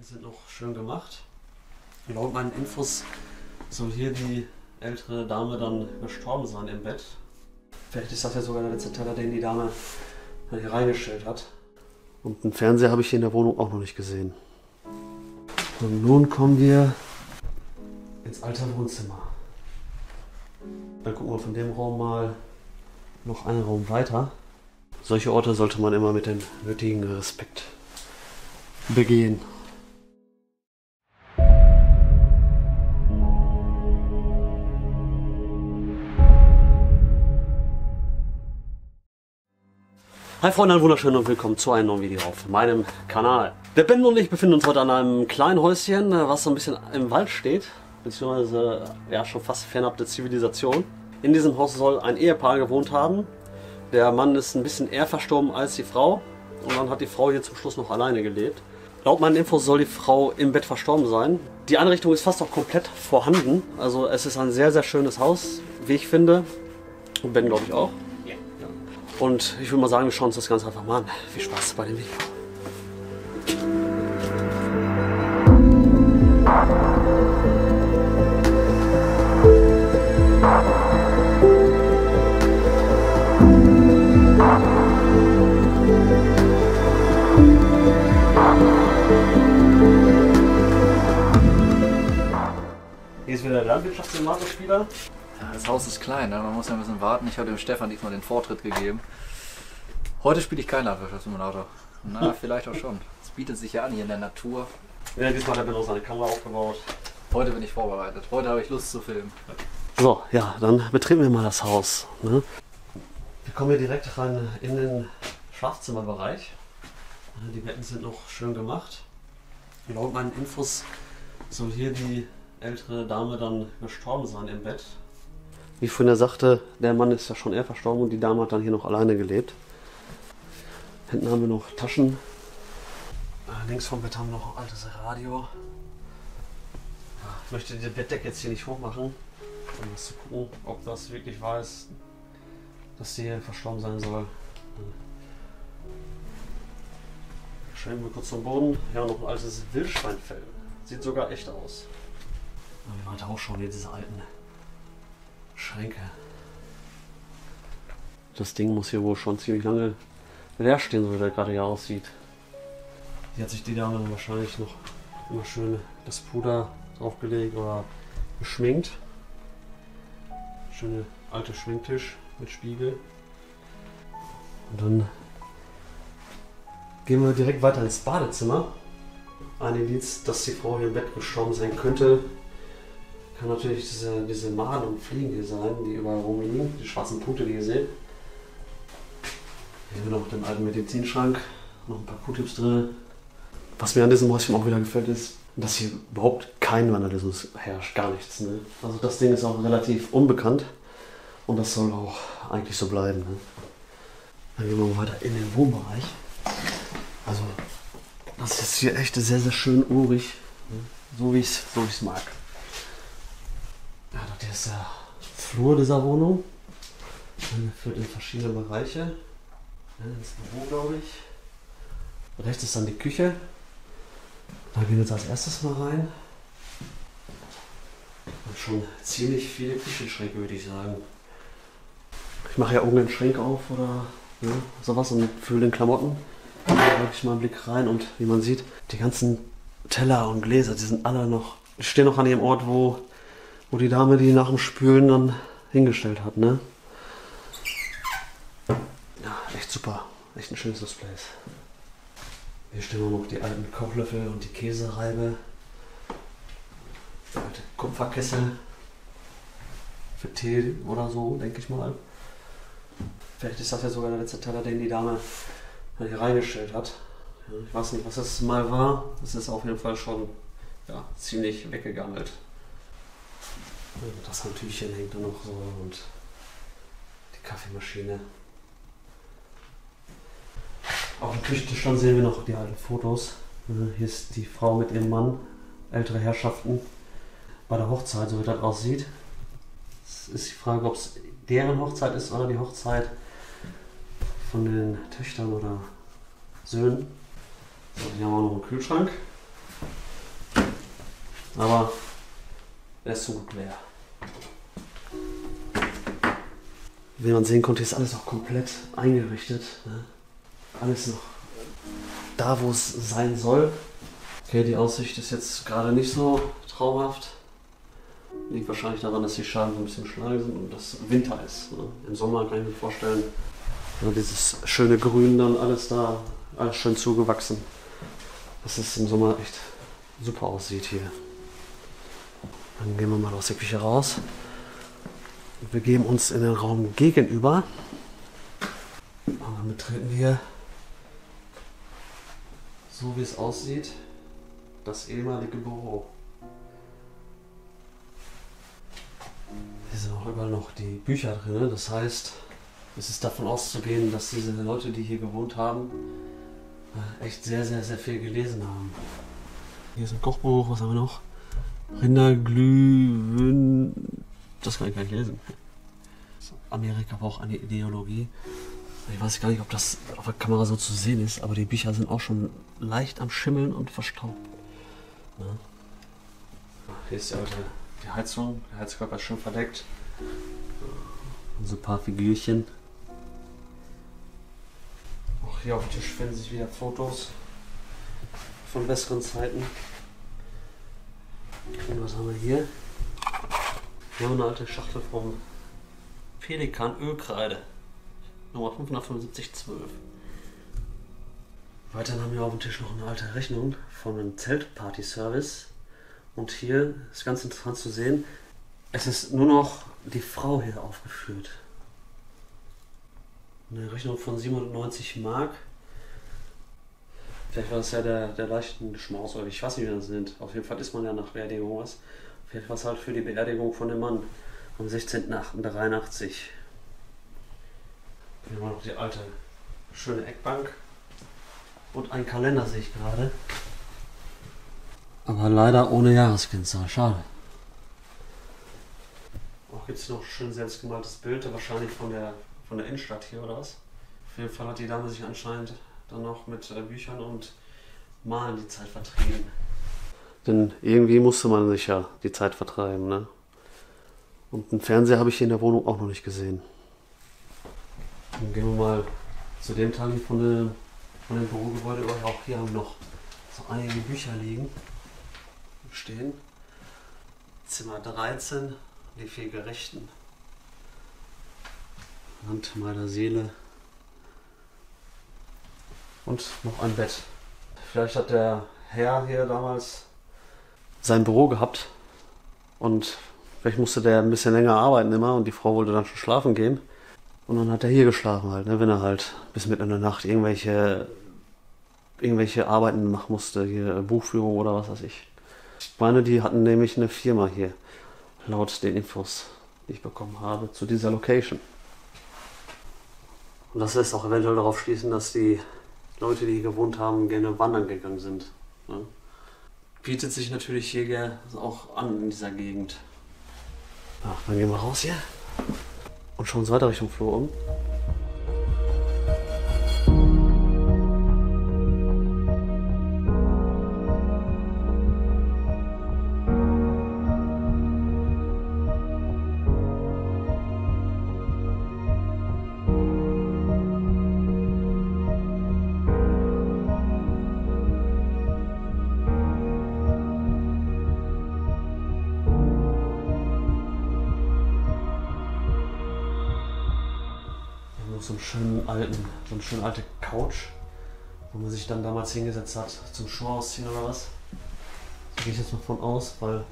Betten sind noch schön gemacht. Laut meinen Infos soll hier die ältere Dame dann gestorben sein im Bett. Vielleicht ist das ja sogar der letzte Teller, den die Dame hier reingestellt hat. Und einen Fernseher habe ich hier in der Wohnung auch noch nicht gesehen. Und nun kommen wir ins alte Wohnzimmer. Dann gucken wir von dem Raum mal noch einen Raum weiter. Solche Orte sollte man immer mit dem nötigen Respekt begehen. Hi Freunde, wunderschön und willkommen zu einem neuen Video auf meinem Kanal. Der Ben und ich befinden uns heute an einem kleinen Häuschen, was so ein bisschen im Wald steht, beziehungsweise ja, schon fast fernab der Zivilisation. In diesem Haus soll ein Ehepaar gewohnt haben. Der Mann ist ein bisschen eher verstorben als die Frau und dann hat die Frau hier zum Schluss noch alleine gelebt. Laut meinen Infos soll die Frau im Bett verstorben sein. Die Einrichtung ist fast auch komplett vorhanden, also es ist ein sehr, sehr schönes Haus, wie ich finde. Und Ben glaube ich auch. Und ich würde mal sagen, wir schauen uns das Ganze einfach mal an. Viel Spaß bei dem Video. Hier ist wieder der Landwirtschaftssimulator-Spieler. Ja, das Haus ist klein, ne? Man muss ja ein bisschen warten. Ich habe dem Stefan diesmal den Vortritt gegeben. Heute spiele ich keinen Landwirtschaftssimulator. Na, vielleicht auch schon. Es bietet sich ja an hier in der Natur. Ja, diesmal hat er noch seine Kamera aufgebaut. Heute bin ich vorbereitet. Heute habe ich Lust zu filmen. So, ja, dann betreten wir mal das Haus. Ne? Wir kommen hier direkt rein in den Schlafzimmerbereich. Die Betten sind noch schön gemacht. Laut meinen Infos soll hier die ältere Dame dann gestorben sein im Bett. Wie ich vorhin sagte, der Mann ist ja schon eher verstorben und die Dame hat dann hier noch alleine gelebt. Hinten haben wir noch Taschen. Links vom Bett haben wir noch ein altes Radio. Ich möchte die Bettdecke jetzt hier nicht hochmachen, um das zu gucken, ob das wirklich wahr ist, dass sie hier verstorben sein soll. Schreiben wir kurz zum Boden. Ja, noch ein altes Wildschweinfell. Sieht sogar echt aus. Wir weiter ausschauen hier, diese alten Schränke. Das Ding muss hier wohl schon ziemlich lange leer stehen, so wie der gerade hier aussieht. Hier hat sich die Dame wahrscheinlich noch immer schön das Puder draufgelegt oder geschminkt. Schöne alte Schminktisch mit Spiegel. Und dann gehen wir direkt weiter ins Badezimmer. Ein Indiz, dass die Frau hier im Bett gestorben sein könnte, kann natürlich diese Maden und Fliegen hier sein, die überall rumliegen, die schwarzen Punkte, die ihr seht. Hier haben wir noch den alten Medizinschrank, noch ein paar Q-Tips drin. Was mir an diesem Häuschen auch wieder gefällt, ist, dass hier überhaupt kein Vandalismus herrscht, gar nichts. Ne? Also das Ding ist auch relativ unbekannt und das soll auch eigentlich so bleiben. Ne? Dann gehen wir mal weiter in den Wohnbereich. Also das ist hier echt sehr, sehr schön urig, ne? so wie ich es mag. Ja, das ist der Flur dieser Wohnung. Führt in verschiedene Bereiche. Ja, das ist ein Büro, glaube ich. Rechts ist dann die Küche. Da gehen wir jetzt als erstes mal rein. Und schon ziemlich viele Küchenschränke, würde ich sagen. Ich mache ja irgendeinen Schrank auf oder sowas und fülle den Klamotten. Da habe ich mal einen Blick rein und wie man sieht, die ganzen Teller und Gläser, die sind alle noch, die stehen noch an dem Ort, wo die Dame die nach dem Spülen dann hingestellt hat, ne? Ja, echt super. Echt ein schönes Display. Hier stehen auch noch die alten Kochlöffel und die Käsereibe. Der alte Kupferkessel. Für Tee oder so, denke ich mal. Vielleicht ist das ja sogar der letzte Teller, den die Dame hier reingestellt hat. Ja, ich weiß nicht, was das mal war. Das ist auf jeden Fall schon ziemlich weggegammelt. Das Handtüchchen hängt da noch so und die Kaffeemaschine. Auf dem Küchentischstand sehen wir noch die alten Fotos. Hier ist die Frau mit ihrem Mann, ältere Herrschaften, bei der Hochzeit, so wie das aussieht. Es ist die Frage, ob es deren Hochzeit ist oder die Hochzeit von den Töchtern oder Söhnen. So, hier haben wir noch einen Kühlschrank. Aber der ist zum Glück leer. Wie man sehen konnte, ist alles auch komplett eingerichtet. Ne? Alles noch da, wo es sein soll. Okay, die Aussicht ist jetzt gerade nicht so traumhaft. Liegt wahrscheinlich daran, dass die Scheiben so ein bisschen schlank sind und das Winter ist. Ne? Im Sommer kann ich mir vorstellen, ja, dieses schöne Grün dann alles da, alles schön zugewachsen. Dass es im Sommer echt super aussieht hier. Dann gehen wir mal aus der Küche raus. Und wir begeben uns in den Raum gegenüber. Und dann betreten wir, so wie es aussieht, das ehemalige Büro. Hier sind auch überall noch die Bücher drin. Das heißt, es ist davon auszugehen, dass diese Leute, die hier gewohnt haben, echt sehr, sehr, sehr viel gelesen haben. Hier ist ein Kochbuch, was haben wir noch? Rinderglühwein. Das kann ich gar nicht lesen. Amerika braucht eine Ideologie. Ich weiß gar nicht, ob das auf der Kamera so zu sehen ist, aber die Bücher sind auch schon leicht am Schimmeln und verstaubt. Ja. Hier ist die Heizung. Der Heizkörper ist schön verdeckt. Und so ein paar Figürchen. Auch hier auf dem Tisch finden sich wieder Fotos von besseren Zeiten. Und was haben wir hier? Wir haben eine alte Schachtel vom Pelikan Ölkreide. Nummer 57512. Weiterhin haben wir auf dem Tisch noch eine alte Rechnung von einem Zeltparty-Service. Und hier ist ganz interessant zu sehen, es ist nur noch die Frau hier aufgeführt. Eine Rechnung von 790 Mark. Vielleicht war das ja der leichten Schmaus, oder ich weiß nicht, wie das sind. Auf jeden Fall ist man ja nach Beerdigung was. Vielleicht war es halt für die Beerdigung von dem Mann am 16.08.83. Hier haben wir noch die alte, schöne Eckbank. Und einen Kalender sehe ich gerade. Aber leider ohne Jahreskennzahl. Schade. Auch gibt es noch ein schön selbstgemaltes Bild, wahrscheinlich von der Innenstadt hier oder was. Auf jeden Fall hat die Dame sich anscheinend dann noch mit Büchern und Malen die Zeit vertrieben. Denn irgendwie musste man sich ja die Zeit vertreiben, ne? Und einen Fernseher habe ich hier in der Wohnung auch noch nicht gesehen. Dann gehen wir mal zu dem Teil von dem Bürogebäude über. Auch hier haben wir noch so einige Bücher liegen. Stehen. Zimmer 13, die 4 Gerechten. Land meiner Seele. Und noch ein Bett. Vielleicht hat der Herr hier damals sein Büro gehabt und vielleicht musste der ein bisschen länger arbeiten immer und die Frau wollte dann schon schlafen gehen. Und dann hat er hier geschlafen halt, ne, wenn er halt bis mitten in der Nacht irgendwelche Arbeiten machen musste, hier Buchführung oder was weiß ich. Ich meine, die hatten nämlich eine Firma hier, laut den Infos, die ich bekommen habe, zu dieser Location. Und das lässt auch eventuell darauf schließen, dass die Leute, die hier gewohnt haben, gerne wandern gegangen sind. Ja. Bietet sich natürlich hier auch an in dieser Gegend. Ja, dann gehen wir raus hier und schauen uns weiter Richtung Flur um. So eine schöne alte Couch, wo man sich dann damals hingesetzt hat zum Schuh ausziehen oder was. Da gehe ich jetzt mal von aus, weil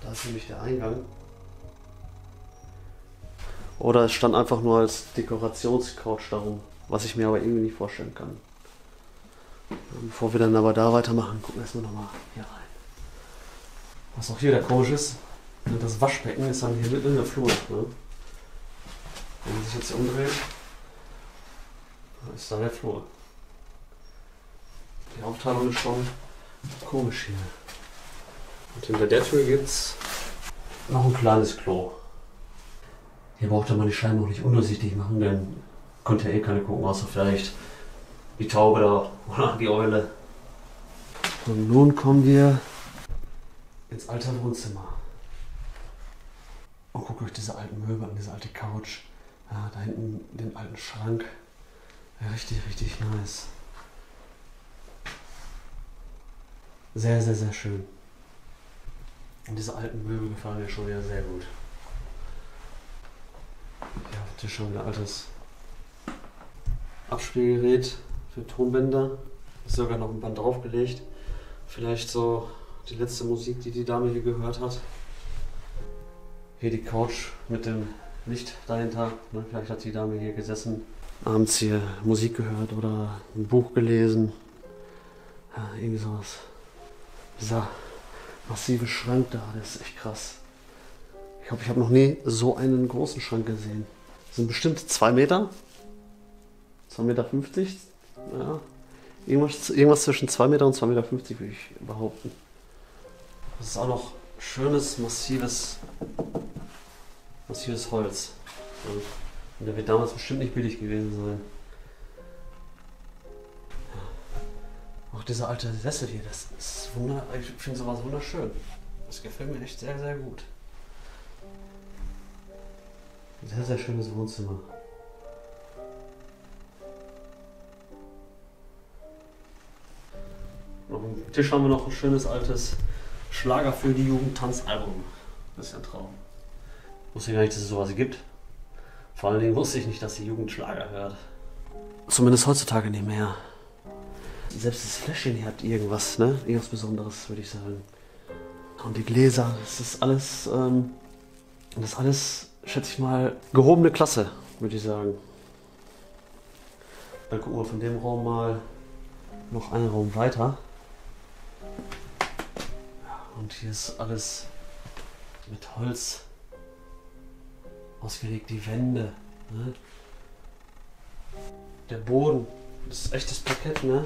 da ist nämlich der Eingang. Oder es stand einfach nur als Dekorationscouch darum, was ich mir aber irgendwie nicht vorstellen kann. Bevor wir dann aber da weitermachen, gucken wir erstmal nochmal hier rein. Was auch hier wieder komisch ist, das Waschbecken ist dann hier mitten in der Flur. Ne? Wenn man sich jetzt hier umdreht, ist da der Flur. Die Aufteilung ist schon komisch hier. Und hinter der Tür gibt es noch ein kleines Klo. Hier brauchte man die Scheiben auch nicht undurchsichtig machen, denn konnte ja eh keine gucken, außer vielleicht die Taube da oder die Eule. Und nun kommen wir ins alte Wohnzimmer. Und guckt euch diese alten Möbel an, diese alte Couch. Ja, da hinten den alten Schrank. Ja, richtig, richtig nice. Sehr, sehr, sehr schön. Und diese alten Möbel gefallen mir schon wieder sehr gut. Ja, auf dem Tisch schon wieder altes Abspielgerät für Tonbänder. Ist sogar noch ein Band draufgelegt. Vielleicht so die letzte Musik, die die Dame hier gehört hat. Hier die Couch mit dem Licht dahinter. Vielleicht hat die Dame hier gesessen, abends hier Musik gehört oder ein Buch gelesen. Ja, irgendwie sowas. Dieser massive Schrank da, das ist echt krass. Ich glaube, ich habe noch nie so einen großen Schrank gesehen. Das sind bestimmt 2 Meter. 2,50 Meter. Ja. Irgendwas zwischen 2 Meter und 2,50 Meter würde ich behaupten. Das ist auch noch schönes, massives Holz. Und der wird damals bestimmt nicht billig gewesen sein. Auch dieser alte Sessel hier, das ist ich finde sowas wunderschön. Das gefällt mir echt sehr, sehr gut. Ein sehr, sehr schönes Wohnzimmer. Auf dem Tisch haben wir noch ein schönes altes Schlager für die Jugend Tanzalbum. Das ist ja ein Traum. Wusste gar nicht, dass es sowas gibt. Vor allen Dingen wusste ich nicht, dass die Jugend Schlager hört. Zumindest heutzutage nicht mehr. Selbst das Fläschchen hier hat irgendwas, ne? Irgendwas Besonderes, würde ich sagen. Und die Gläser, das ist alles, schätze ich mal, gehobene Klasse, würde ich sagen. Dann gucken wir von dem Raum mal noch einen Raum weiter. Und hier ist alles mit Holz ausgelegt, die Wände. Ne? Der Boden, das ist echtes Parkett, ne?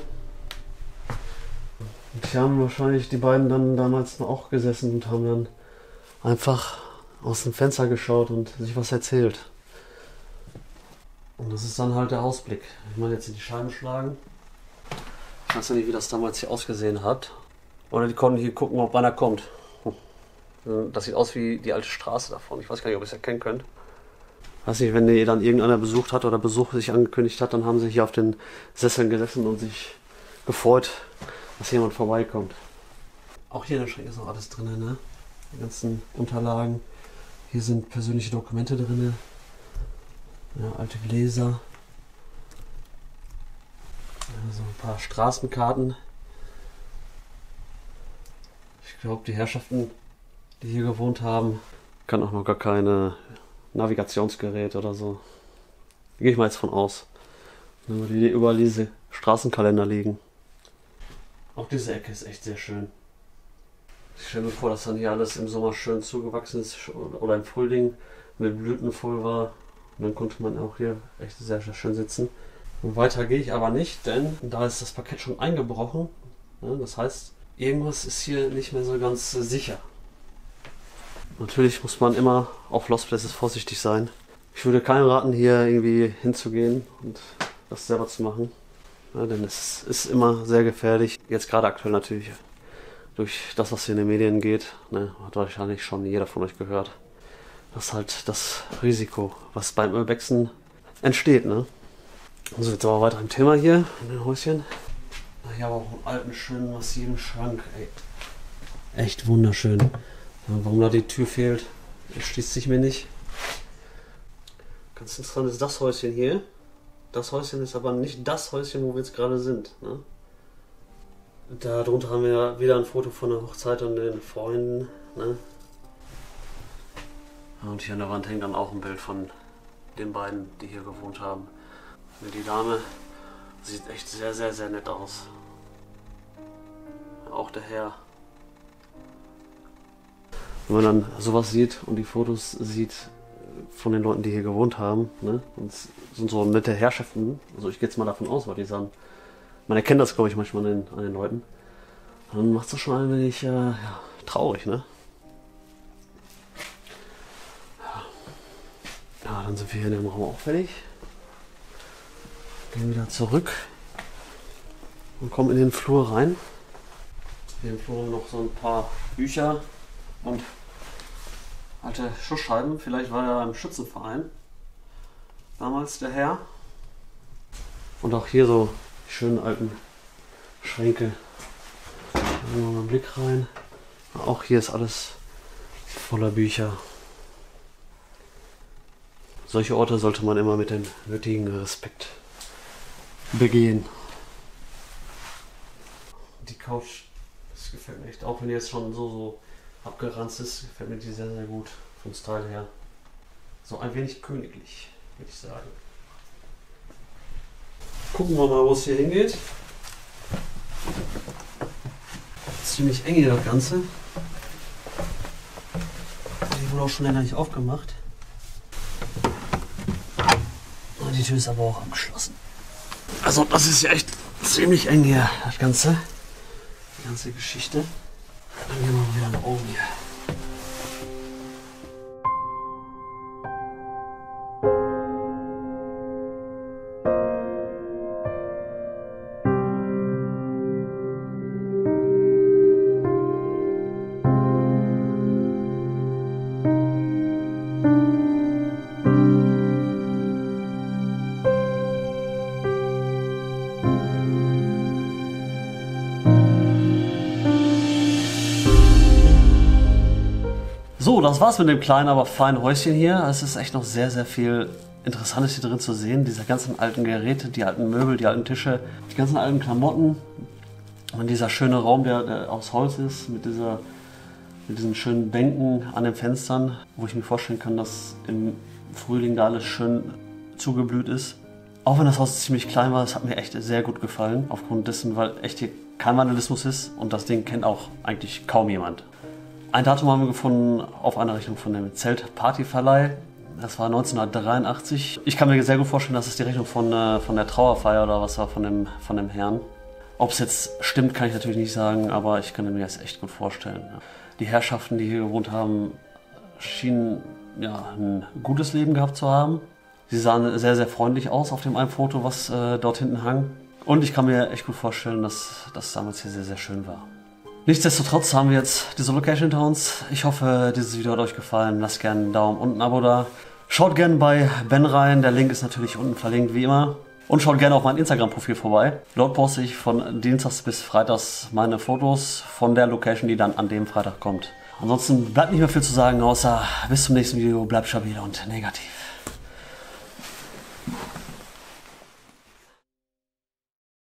Und hier haben wahrscheinlich die beiden dann damals noch auch gesessen und haben dann einfach aus dem Fenster geschaut und sich was erzählt. Und das ist dann halt der Ausblick. Ich meine, jetzt in die Scheiben schlagen. Ich weiß ja nicht, wie das damals hier ausgesehen hat. Oder die konnten hier gucken, ob einer kommt. Das sieht aus wie die alte Straße davon. Ich weiß gar nicht, ob ihr es erkennen könnt. Weiß nicht, wenn ihr dann irgendeiner besucht hat oder Besuch sich angekündigt hat, dann haben sie hier auf den Sesseln gesessen und sich gefreut, dass jemand vorbeikommt. Auch hier in der Schränke ist noch alles drin, ne? Die ganzen Unterlagen. Hier sind persönliche Dokumente drin. Ja, alte Gläser. Ja, so ein paar Straßenkarten. Ich glaube, die Herrschaften, die hier gewohnt haben, kann auch noch gar keine Navigationsgerät oder so. Da gehe ich mal jetzt von aus. Wenn die überall diese Straßenkalender liegen. Auch diese Ecke ist echt sehr schön. Ich stelle mir vor, dass dann hier alles im Sommer schön zugewachsen ist oder im Frühling mit Blüten voll war. Und dann konnte man auch hier echt sehr, sehr schön sitzen. Und weiter gehe ich aber nicht, denn da ist das Parkett schon eingebrochen. Ja, das heißt, irgendwas ist hier nicht mehr so ganz sicher. Natürlich muss man immer auf Lost Places vorsichtig sein. Ich würde keinem raten, hier irgendwie hinzugehen und das selber zu machen. Ja, denn es ist immer sehr gefährlich. Jetzt gerade aktuell natürlich durch das, was hier in den Medien geht, ne, hat wahrscheinlich schon jeder von euch gehört. Das ist halt das Risiko, was beim Ölwechseln entsteht. Ne? Also jetzt aber weiter im Thema hier in den Häuschen. Hier aber auch einen alten, schönen, massiven Schrank. Ey. Echt wunderschön. Ja, warum da die Tür fehlt, erschließt sich mir nicht. Ganz interessant ist das Häuschen hier. Das Häuschen ist aber nicht das Häuschen, wo wir jetzt gerade sind. Ne? Darunter haben wir wieder ein Foto von der Hochzeit und den Freunden. Ne? Und hier an der Wand hängt dann auch ein Bild von den beiden, die hier gewohnt haben. Die Dame sieht echt sehr, sehr, sehr nett aus. Auch der Herr. Wenn man dann sowas sieht und die Fotos sieht von den Leuten, die hier gewohnt haben, ne? Und es sind so nette Herrschaften, also ich gehe jetzt mal davon aus, weil die sagen, man erkennt das, glaube ich, manchmal an den Leuten, dann macht es das schon ein wenig traurig, ne? Ja, dann sind wir hier in dem Raum auch fertig. Gehen wieder zurück und kommen in den Flur rein. Hier im Flur noch so ein paar Bücher und alte Schussscheiben. Vielleicht war er im Schützenverein damals der Herr. Und auch hier so die schönen alten Schränke. Da machen wir mal einen Blick rein. Auch hier ist alles voller Bücher. Solche Orte sollte man immer mit dem nötigen Respekt begehen. Die Couch, das gefällt mir echt. Auch wenn die jetzt schon so abgeranzt ist, gefällt mir die sehr, sehr gut vom Style her. So ein wenig königlich, würde ich sagen. Gucken wir mal, wo es hier hingeht. Ziemlich eng hier das Ganze. Die wurde auch schon länger nicht aufgemacht. Die Tür ist aber auch abgeschlossen. Also das ist ja echt ziemlich eng hier, das Ganze. Die ganze Geschichte. Dann gehen wir mal wieder nach oben hier. So, das war's mit dem kleinen, aber feinen Häuschen hier. Es ist echt noch sehr, sehr viel Interessantes hier drin zu sehen. Diese ganzen alten Geräte, die alten Möbel, die alten Tische, die ganzen alten Klamotten. Und dieser schöne Raum, der aus Holz ist, mit diesen schönen Bänken an den Fenstern, wo ich mir vorstellen kann, dass im Frühling da alles schön zugeblüht ist. Auch wenn das Haus ziemlich klein war, es hat mir echt sehr gut gefallen. Aufgrund dessen, weil echt hier kein Vandalismus ist und das Ding kennt auch eigentlich kaum jemand. Ein Datum haben wir gefunden auf einer Rechnung von dem Zelt-Partyverleih. Das war 1983. Ich kann mir sehr gut vorstellen, dass es die Rechnung von der Trauerfeier oder was war von dem Herrn. Ob es jetzt stimmt, kann ich natürlich nicht sagen, aber ich kann mir das echt gut vorstellen. Die Herrschaften, die hier gewohnt haben, schienen ja, ein gutes Leben gehabt zu haben. Sie sahen sehr, sehr freundlich aus auf dem einen Foto, was dort hinten hang. Und ich kann mir echt gut vorstellen, dass das damals hier sehr, sehr schön war. Nichtsdestotrotz haben wir jetzt diese Location hinter uns. Ich hoffe, dieses Video hat euch gefallen. Lasst gerne einen Daumen und ein Abo da. Schaut gerne bei Ben rein. Der Link ist natürlich unten verlinkt, wie immer. Und schaut gerne auf mein Instagram-Profil vorbei. Dort poste ich von Dienstags bis Freitags meine Fotos von der Location, die dann an dem Freitag kommt. Ansonsten bleibt nicht mehr viel zu sagen, außer bis zum nächsten Video. Bleibt stabil und negativ.